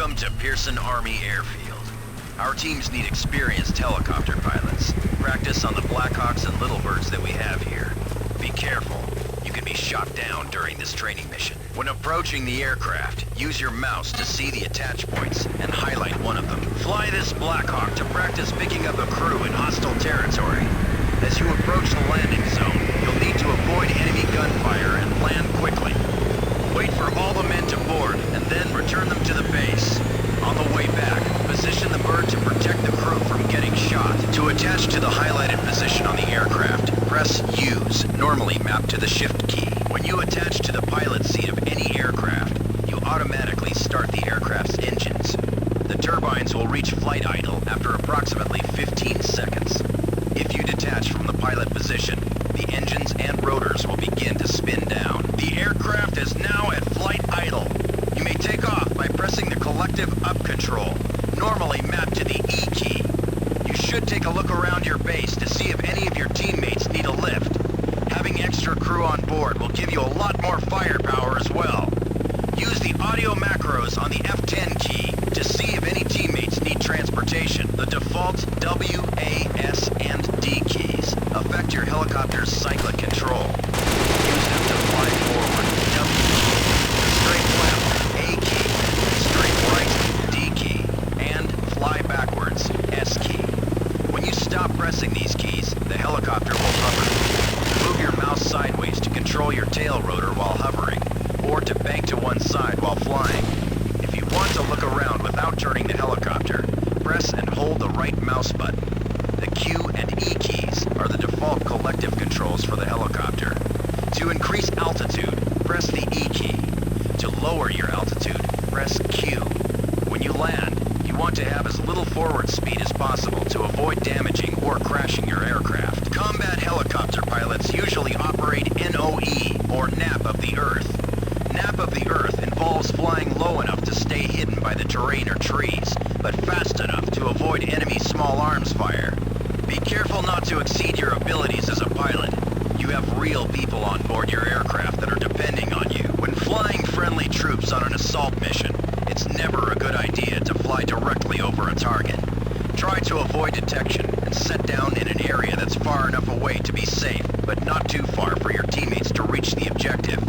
Welcome to Pearson Army Airfield. Our teams need experienced helicopter pilots. Practice on the Blackhawks and Littlebirds that we have here. Be careful. You can be shot down during this training mission. When approaching the aircraft, use your mouse to see the attach points and highlight one of them. Fly this Blackhawk to practice picking up a crew in hostile territory. As you approach the landing zone, you'll need to avoid enemy gunfire and land quickly. Wait for all the men to board, and then return them to the base. On the way back, position the bird to protect the crew from getting shot. To attach to the highlighted position on the aircraft, press Use, normally mapped to the Shift key. When you attach to the pilot seat of any aircraft, you automatically start the aircraft's engines. The turbines will reach flight idle after approximately 15 seconds. If you detach from the pilot position, the engines and rotors will begin to spin down. The aircraft is now at flight idle. You may take off by pressing the collective up control, normally mapped to the E key. You should take a look around your base to see if any of your teammates need a lift. Having extra crew on board will give you a lot more firepower as well. Use the audio macros on the F10 key to see if any teammates need transportation. The default W, A, S, and D keys affect your helicopter's cyclic control. Use them to fly forward, W key, straight left, A key, straight right, D key, and fly backwards, S key. When you stop pressing these keys, the helicopter will hover. Move your mouse sideways to control your tail rotor while hovering, or to bank to one side while flying. If you want to look around without turning the helicopter, press and hold the right mouse button. The Q and E keys are the default collective controls for the helicopter. To increase altitude, press the E key. To lower your altitude, press Q. When you land, you want to have as little forward speed as possible to avoid damaging or crashing your aircraft. Combat helicopter pilots usually operate NOE, or Nap of the Earth. Nap of the Earth involves flying low enough to stay hidden by the terrain or trees, but fast enough to avoid enemy small arms fire. Be careful not to exceed your abilities as a pilot. You have real people on board your aircraft that are depending on you. When flying friendly troops on an assault mission, it's never a good idea to fly directly over a target. Try to avoid detection and set down in an area that's far enough away to be safe, but not too far for your teammates to reach the objective.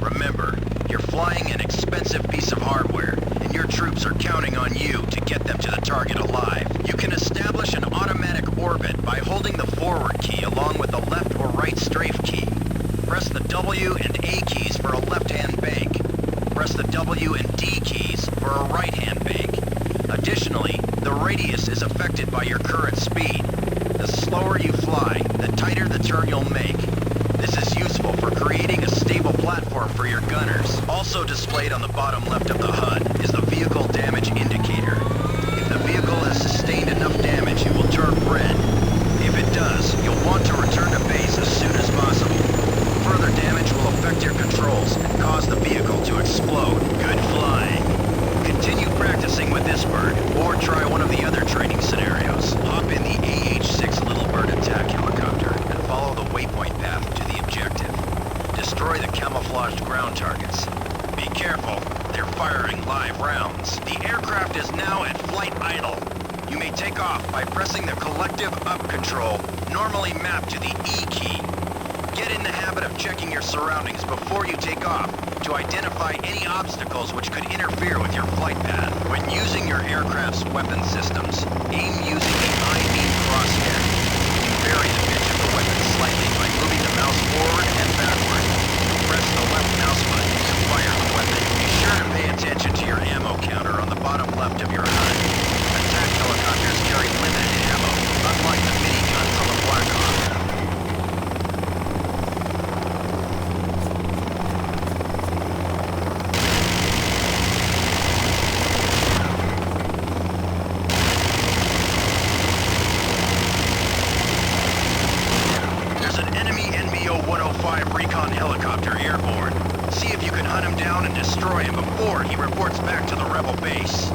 Remember, you're flying an expensive piece of hardware, and your troops are counting on you to get them to the target alive. You can establish an automatic orbit by holding the forward key along with the left or right strafe key. Press the W and A keys for a left-hand bank. Press the W and D keys for a right-hand bank. Additionally, the radius is affected by your current speed. The slower you fly, the tighter the turn you'll make. This is useful for creating a stable platform for your gunners. Also displayed on the bottom left of the HUD is the vehicle damage indicator. If the vehicle has sustained enough damage, it will turn red. If it does, you'll want to return to base as soon as possible. Further damage will affect your controls and cause the vehicle to explode. Good flying. Continue practicing with this bird, or try one of the other training scenarios. Hop in the AH-6 Littlebird attack helicopter and follow the waypoint path to the objective. Destroy the camouflaged ground targets. Be careful, they're firing live rounds. The aircraft is now at flight idle. You may take off by pressing the collective up control, normally mapped to the E key. Get in the habit of checking your surroundings before you take off to identify any obstacles which could interfere with your flight path. When using your aircraft's weapon systems, aim using the I-beam crosshair. You vary the pitch of the weapon slightly by moving the mouse forward and backward. Press the left mouse button to fire the weapon. Be sure to pay attention to your ammo counter on the bottom left of your HUD. Attack helicopters carry limited ammo, unlike the miniguns on the Blackhawk. Recon helicopter airborne. See if you can hunt him down and destroy him before he reports back to the rebel base.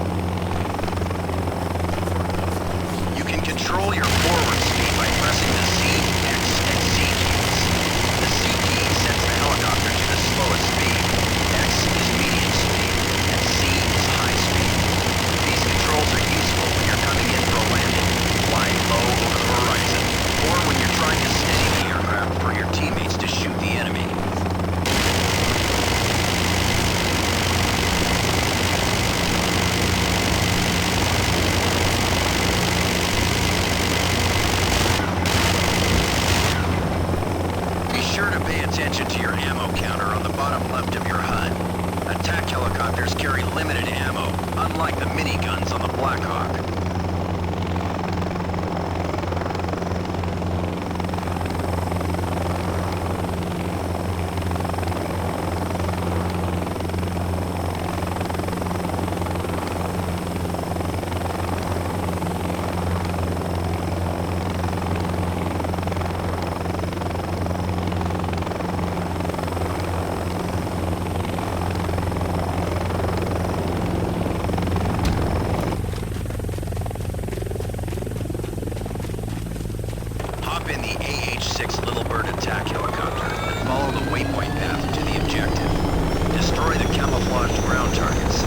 Drop in the AH-6 Little Bird attack helicopter and follow the waypoint path to the objective. Destroy the camouflaged ground targets.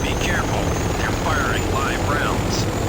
Be careful, they're firing live rounds.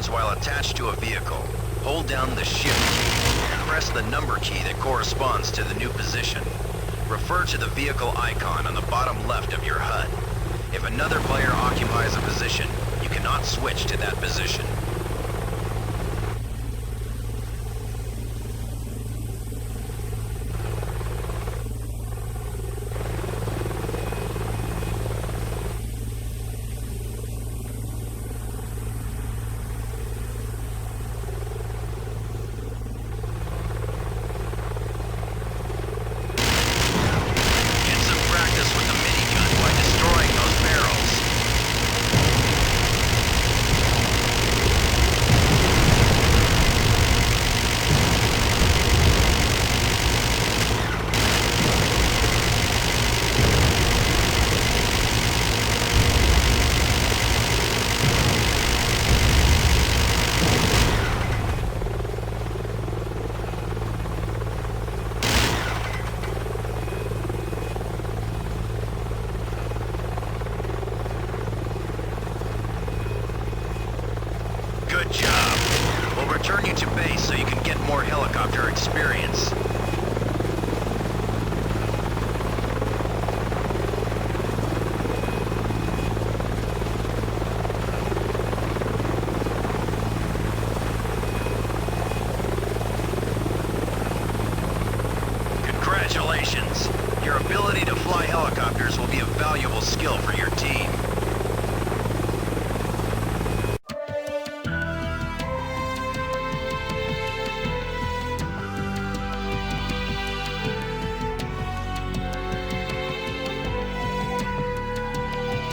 While attached to a vehicle, hold down the Shift key and press the number key that corresponds to the new position. Refer to the vehicle icon on the bottom left of your HUD. If another player occupies a position, you cannot switch to that position. Good job. We'll return you to base so you can get more helicopter experience.